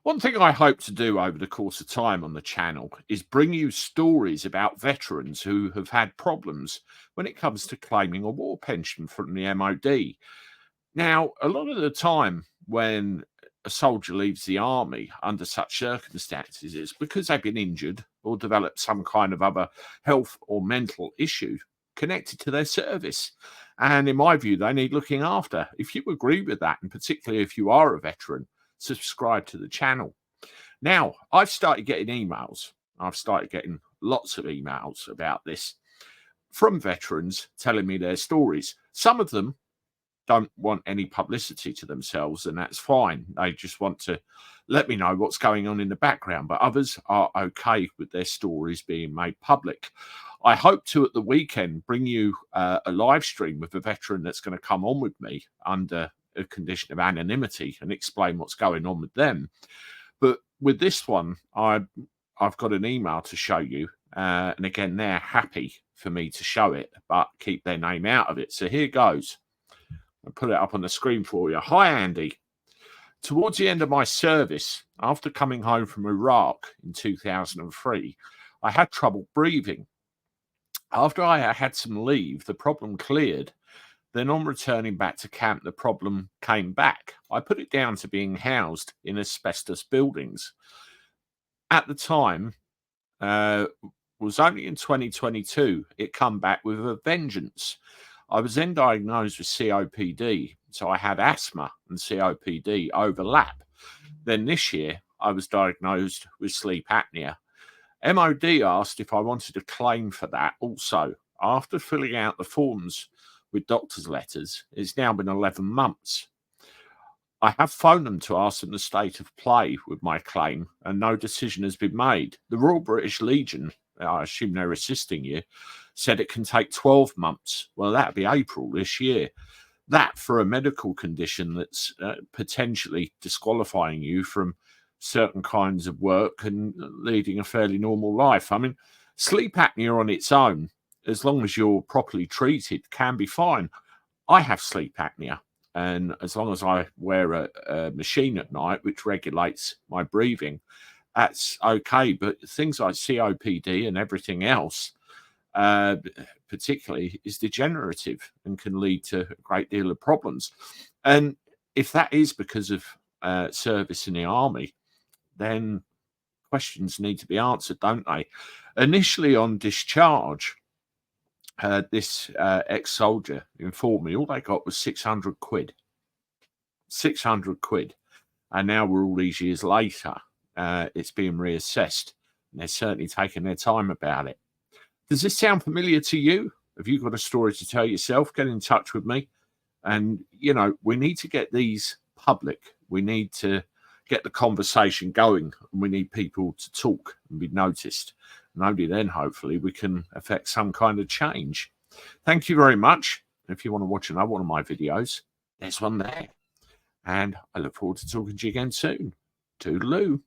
One thing I hope to do over the course of time on the channel is bring you stories about veterans who have had problems when it comes to claiming a war pension from the MOD. Now, a lot of the time when a soldier leaves the army under such circumstances, it's because they've been injured or developed some kind of other health or mental issue connected to their service. And in my view, they need looking after. If you agree with that, and particularly if you are a veteran, subscribe to the channel. Now, I've started getting emails. I've started getting lots of emails about this from veterans telling me their stories. Some of them don't want any publicity to themselves, and that's fine. They just want to let me know what's going on in the background, but others are okay with their stories being made public. I hope to, at the weekend, bring you a live stream with a veteran that's going to come on with me under a condition of anonymity and explain what's going on with them. But with this one, I've got an email to show you, and again, they're happy for me to show it, but keep their name out of it. So here goes. I'll put it up on the screen for you. Hi, Andy. Towards the end of my service, after coming home from Iraq in 2003, I had trouble breathing. After I had some leave, the problem cleared. Then on returning back to camp, the problem came back. I put it down to being housed in asbestos buildings. At the time, was only in 2022, it come back with a vengeance. I was then diagnosed with COPD, so I had asthma and COPD overlap. Then this year, I was diagnosed with sleep apnea. MOD asked if I wanted to claim for that also. After filling out the forms with doctor's letters, it's now been 11 months. I have phoned them to ask them the state of play with my claim, and no decision has been made. The Royal British Legion, I assume they're assisting you, said it can take 12 months. Well, that'd be April this year. That for a medical condition that's potentially disqualifying you from certain kinds of work and leading a fairly normal life. I mean, sleep apnea on its own, as long as you're properly treated, can be fine. I have sleep apnea, and as long as I wear a machine at night which regulates my breathing, that's okay. But things like COPD and everything else, particularly, is degenerative and can lead to a great deal of problems. And if that is because of service in the army, then questions need to be answered, don't they? Initially on discharge, this ex-soldier informed me all they got was 600 quid. 600 quid. And now we're all these years later, it's being reassessed. And they're certainly taking their time about it. Does this sound familiar to you? Have you got a story to tell yourself? Get in touch with me. And, you know, we need to get these public. We need to get the conversation going. And we need people to talk and be noticed. And only then, hopefully, we can affect some kind of change. Thank you very much. If you want to watch another one of my videos, there's one there. And I look forward to talking to you again soon. Toodaloo.